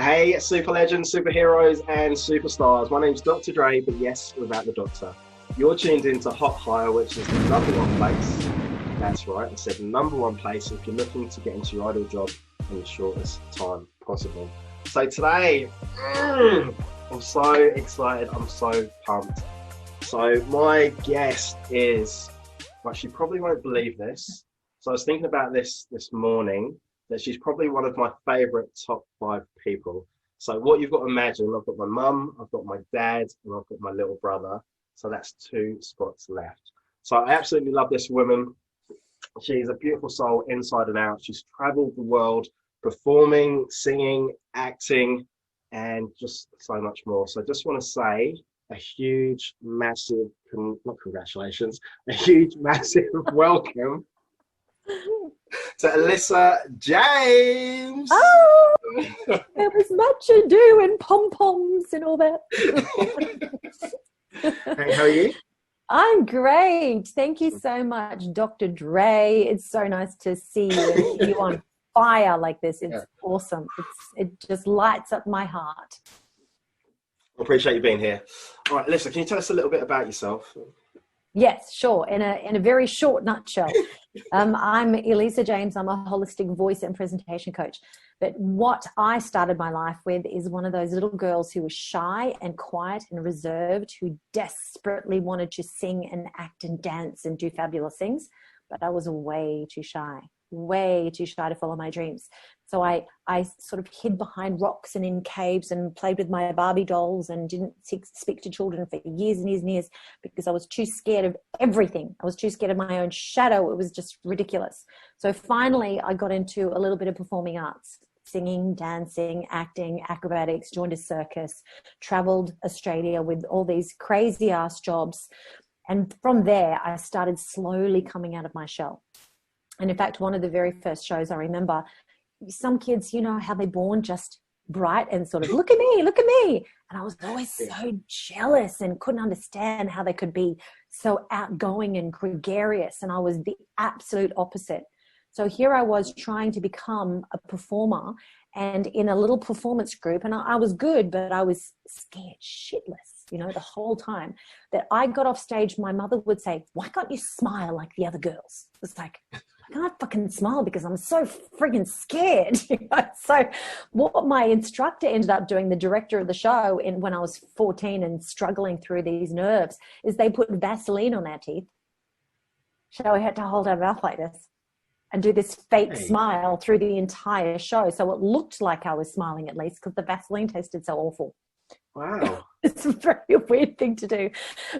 Hey, super legends, superheroes, and superstars. My name's Dr. Dre, but yes, without the doctor. You're tuned into Hot Hire, which is the number one place. That's right, I said number one place if you're looking to get into your ideal job in the shortest time possible. So today, I'm so excited. I'm so pumped. So my guest is, well, she probably won't believe this. So I was thinking about this morning, that she's probably one of my favorite top 5 people. So what you've got to imagine, I've got my mum, I've got my dad, and I've got my little brother. So that's 2 spots left. So I absolutely love this woman. She's a beautiful soul inside and out. She's traveled the world performing, singing, acting, and just so much more. So I just want to say a huge, massive, not congratulations, a huge, massive welcome to Elisa James. Oh, there was much ado and pom-poms and all that. Hey, how are you? I'm great. Thank you so much, Dr. Dre. It's so nice to see you and see you on fire like this. It's awesome. It just lights up my heart. I appreciate you being here. All right, Elisa, can you tell us a little bit about yourself? Yes, sure. In a very short nutshell, I'm Elisa James. I'm a holistic voice and presentation coach. But what I started my life with is one of those little girls who was shy and quiet and reserved, who desperately wanted to sing and act and dance and do fabulous things. But I was way too shy to follow my dreams. So I sort of hid behind rocks and in caves and played with my Barbie dolls and didn't speak to children for years and years and years because I was too scared of everything. I was too scared of my own shadow. It was just ridiculous. So finally I got into a little bit of performing arts, singing, dancing, acting, acrobatics, joined a circus, traveled Australia with all these crazy ass jobs. And from there, I started slowly coming out of my shell. And in fact, one of the very first shows I remember, some kids, you know how they're born just bright and sort of, look at me. And I was always so jealous and couldn't understand how they could be so outgoing and gregarious. And I was the absolute opposite. So here I was trying to become a performer and in a little performance group. And I was good, but I was scared shitless, you know, the whole time that I got off stage. My mother would say, why can't you smile like the other girls? It's like, I can't fucking smile because I'm so friggin' scared. You know? So what my instructor ended up doing, the director of the show, when I was 14 and struggling through these nerves, is they put Vaseline on our teeth. So I had to hold our mouth like this and do this fake smile through the entire show. So it looked like I was smiling at least because the Vaseline tasted so awful. Wow. It's a very weird thing to do.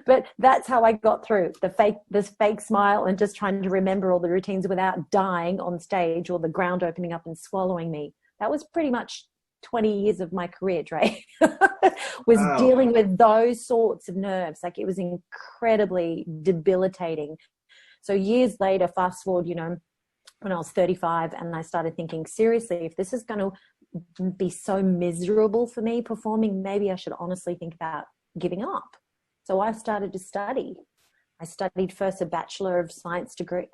But that's how I got through this fake smile and just trying to remember all the routines without dying on stage or the ground opening up and swallowing me. That was pretty much 20 years of my career, Dre, was dealing with those sorts of nerves. Like it was incredibly debilitating. So years later, fast forward, you know, when I was 35 and I started thinking, seriously, if this is going to be so miserable for me performing, maybe I should honestly think about giving up. So I started to study. I studied first a Bachelor of Science degree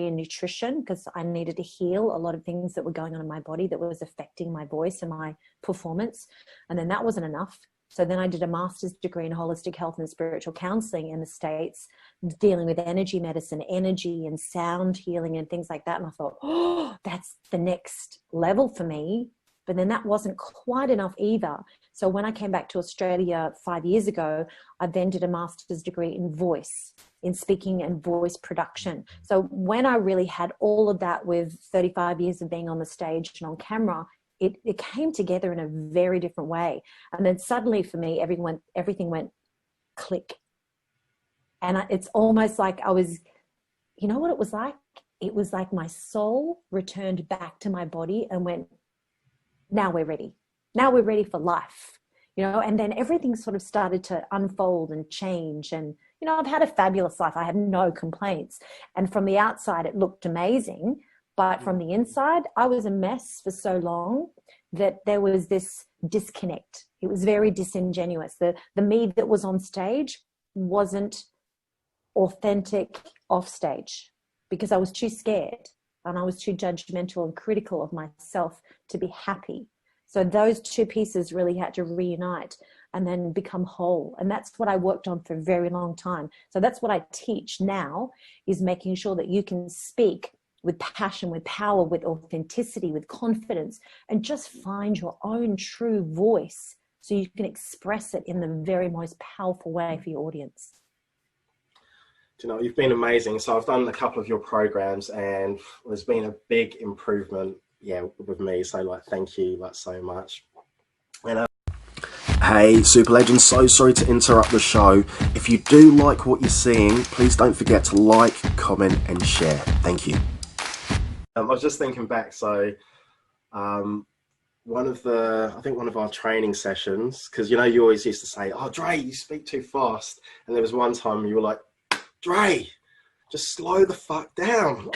in nutrition because I needed to heal a lot of things that were going on in my body that was affecting my voice and my performance. And then that wasn't enough. So then I did a master's degree in holistic health and spiritual counseling in the States, dealing with energy medicine, energy and sound healing and things like that. And I thought, oh, that's the next level for me. But then that wasn't quite enough either. So when I came back to Australia 5 years ago, I then did a master's degree in voice, in speaking and voice production. So when I really had all of that with 35 years of being on the stage and on camera, it came together in a very different way. And then suddenly for me, everything went click. And it's almost like I was, you know what it was like? It was like my soul returned back to my body and went, now we're ready. Now we're ready for life, you know, and then everything sort of started to unfold and change. And, you know, I've had a fabulous life. I have no complaints. And from the outside, it looked amazing. But from the inside, I was a mess for so long that there was this disconnect. It was very disingenuous. The me that was on stage wasn't authentic off stage because I was too scared and I was too judgmental and critical of myself to be happy. So those two pieces really had to reunite and then become whole. And that's what I worked on for a very long time. So that's what I teach now, is making sure that you can speak with passion, with power, with authenticity, with confidence, and just find your own true voice so you can express it in the very most powerful way for your audience. Do you know, you've been amazing. So I've done a couple of your programs and there's been a big improvement, with me. So like, thank you so much. And hey, super legends, so sorry to interrupt the show. If you do like what you're seeing, please don't forget to like, comment and share. Thank you. I was just thinking back. So one of our training sessions, because you always used to say, oh Dre, you speak too fast. And there was one time you were like, Dre, just slow the fuck down.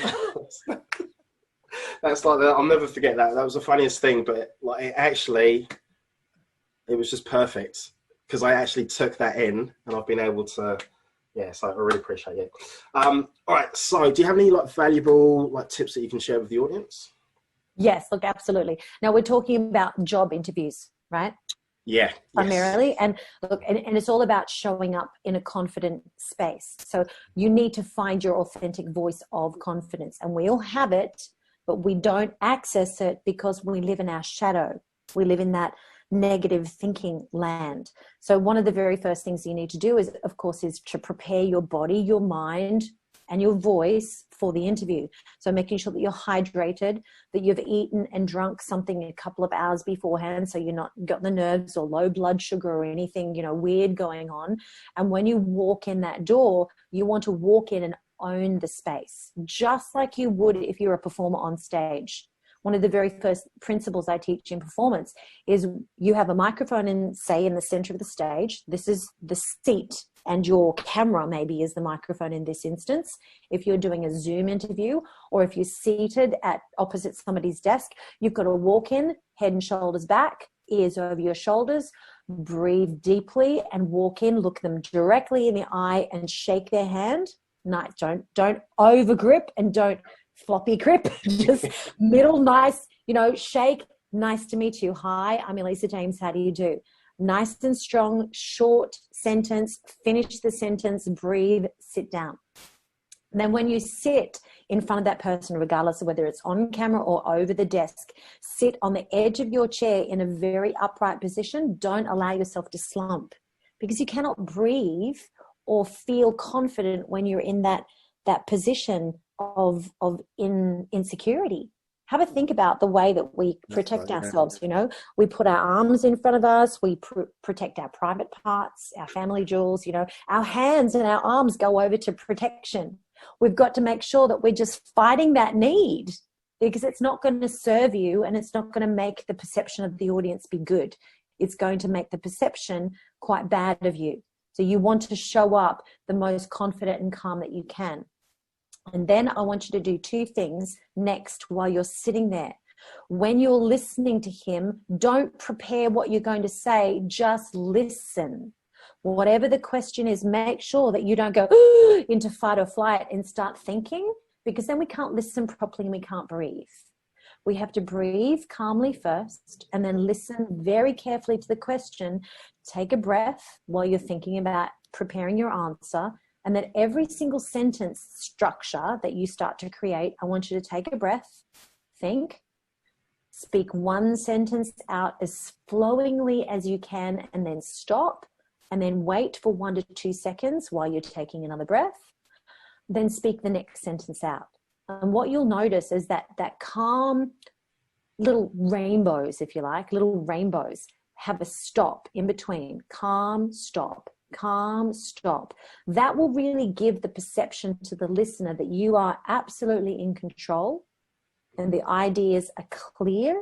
That's like that. I'll never forget that. That was the funniest thing, but like it was just perfect because I actually took that in and I've been able to, so I really appreciate it. All right. So do you have any valuable tips that you can share with the audience? Yes, look, absolutely. Now we're talking about job interviews, right? Yeah. Primarily. Yes. And look, and it's all about showing up in a confident space. So you need to find your authentic voice of confidence, and we all have it, but we don't access it because we live in our shadow. We live in that negative thinking land. So one of the very first things you need to do is, of course, is to prepare your body, your mind, and your voice for the interview. So making sure that you're hydrated, that you've eaten and drunk something a couple of hours beforehand, so you're not got the nerves or low blood sugar or anything, weird going on. And when you walk in that door, you want to walk in and own the space, just like you would if you're a performer on stage. One of the very first principles I teach in performance is you have a microphone in the center of the stage. This is the seat, and your camera maybe is the microphone in this instance. If you're doing a Zoom interview, or if you're seated at opposite somebody's desk, you've got to walk in, head and shoulders back, ears over your shoulders, breathe deeply and walk in, look them directly in the eye and shake their hand. No, don't over grip and don't floppy grip, just middle, nice, shake. Nice to meet you. Hi, I'm Elisa James. How do you do? Nice and strong, short sentence, finish the sentence, breathe, sit down. And then when you sit in front of that person, regardless of whether it's on camera or over the desk, sit on the edge of your chair in a very upright position. Don't allow yourself to slump, because you cannot breathe or feel confident when you're in that position of insecurity. Have a think about the way that we protect ourselves. We put our arms in front of us. We protect our private parts, our family jewels. Our hands and our arms go over to protection. We've got to make sure that we're just fighting that need, because it's not going to serve you, and it's not going to make the perception of the audience be good. It's going to make the perception quite bad of you. So you want to show up the most confident and calm that you can. And then I want you to do two things next while you're sitting there. When you're listening to him, don't prepare what you're going to say, just listen. Whatever the question is, make sure that you don't go into fight or flight and start thinking, because then we can't listen properly and we can't breathe. We have to breathe calmly first and then listen very carefully to the question. Take a breath while you're thinking about preparing your answer. And that every single sentence structure that you start to create, I want you to take a breath, think, speak one sentence out as flowingly as you can, and then stop, and then wait for 1 to 2 seconds while you're taking another breath. Then speak the next sentence out. And what you'll notice is that calm little rainbows, if you like, little rainbows have a stop in between. Calm, stop. Calm, stop. That will really give the perception to the listener that you are absolutely in control and the ideas are clear,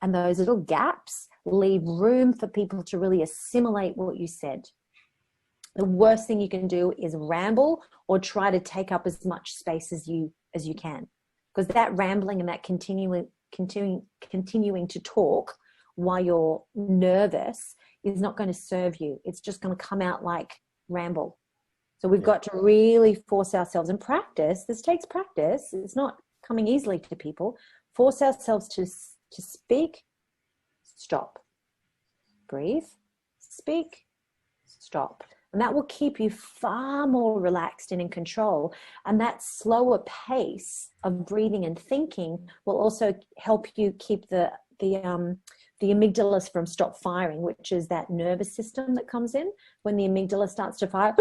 and those little gaps leave room for people to really assimilate what you said. The worst thing you can do is ramble or try to take up as much space as you can, because that rambling and that continuing to talk while you're nervous is not going to serve you. It's just going to come out like ramble. So we've got to really force ourselves and practice. This takes practice. It's not coming easily to people. Force ourselves to speak stop. Breathe, speak, stop. And that will keep you far more relaxed and in control. And that slower pace of breathing and thinking will also help you keep the amygdala from stop firing, which is that nervous system that comes in. When the amygdala starts to fire,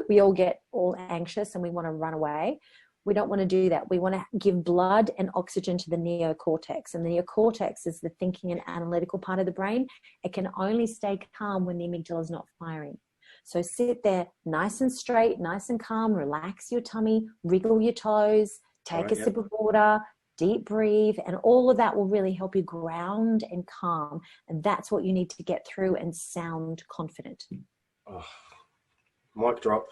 we all get all anxious and we want to run away. We don't want to do that. We want to give blood and oxygen to the neocortex. And the neocortex is the thinking and analytical part of the brain. It can only stay calm when the amygdala is not firing. So sit there nice and straight, nice and calm, relax your tummy, wriggle your toes, take a sip of water, deep breathe, and all of that will really help you ground and calm. And that's what you need to get through and sound confident. Oh, mic drop.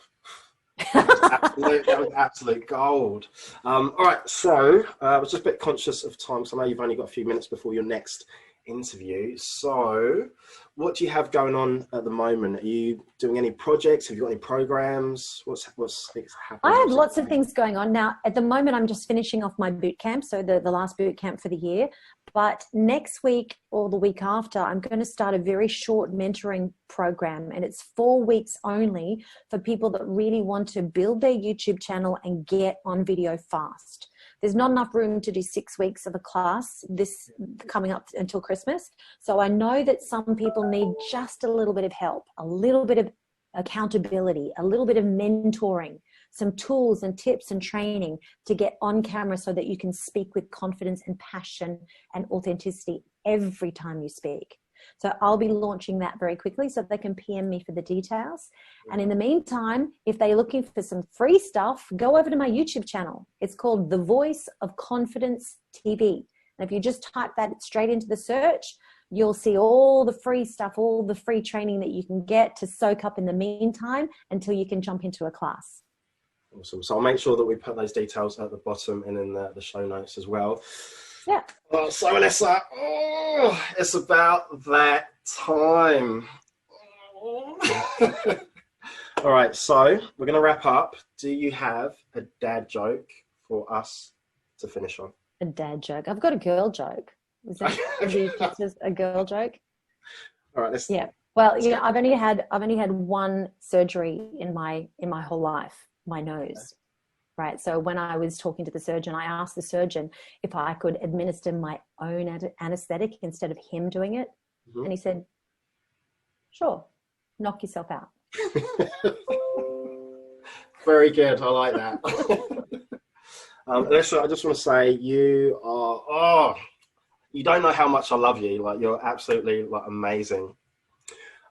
That was absolute gold. All right, so I was just a bit conscious of time, so I know you've only got a few minutes before your next interview. So what do you have going on at the moment? Are you doing any projects? Have you got any programs? What's happening? I have lots of things going on now. At the moment, I'm just finishing off my boot camp, so the last boot camp for the year. But next week or the week after, I'm going to start a very short mentoring program, and it's 4 weeks only for people that really want to build their YouTube channel and get on video fast. There's not enough room to do 6 weeks of a class this coming up until Christmas. So I know that some people need just a little bit of help, a little bit of accountability, a little bit of mentoring, some tools and tips and training to get on camera so that you can speak with confidence and passion and authenticity every time you speak. So I'll be launching that very quickly so they can PM me for the details. And in the meantime, if they're looking for some free stuff, go over to my YouTube channel. It's called The Voice of Confidence TV. And if you just type that straight into the search, you'll see all the free stuff, all the free training that you can get to soak up in the meantime until you can jump into a class. Awesome. So I'll make sure that we put those details at the bottom and in the show notes as well. Yeah. Oh, so Elisa, it's about that time. All right, so we're going to wrap up. Do you have a dad joke for us to finish on? A dad joke. I've got a girl joke. Is that just a girl joke? All right. Yeah. Well, you know, I've only had one surgery in my whole life, my nose. Right. So when I was talking to the surgeon, I asked the surgeon if I could administer my own anesthetic instead of him doing it. Mm-hmm. And he said, sure, knock yourself out. Very good. I like that. Elisa, I just want to say you are, you don't know how much I love you. Like, you're absolutely amazing.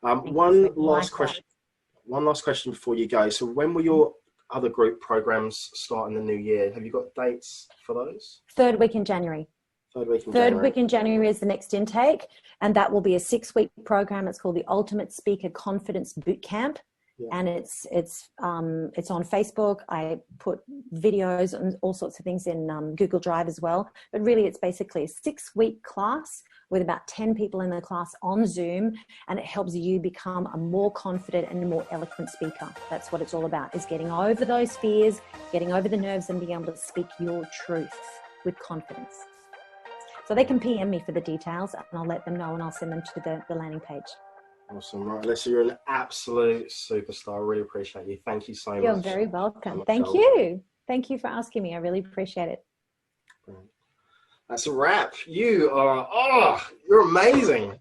One last question before you go. So when will your other group programs start in the new year? Have you got dates for those? Third week in January. Third week in January is the next intake, and that will be a 6-week program. It's called the Ultimate Speaker Confidence Boot Camp. Yeah. And it's on Facebook. I put videos and all sorts of things in Google Drive as well. But really, it's basically a 6-week class with about 10 people in the class on Zoom, and it helps you become a more confident and a more eloquent speaker. That's what it's all about, is getting over those fears, getting over the nerves, and being able to speak your truth with confidence. So they can PM me for the details, and I'll let them know, and I'll send them to the landing page. Awesome. Right, Elisa, you're an absolute superstar. I really appreciate you. Thank you so much. You're very welcome. Thank you. Thank you for asking me. I really appreciate it. That's a wrap. You're amazing.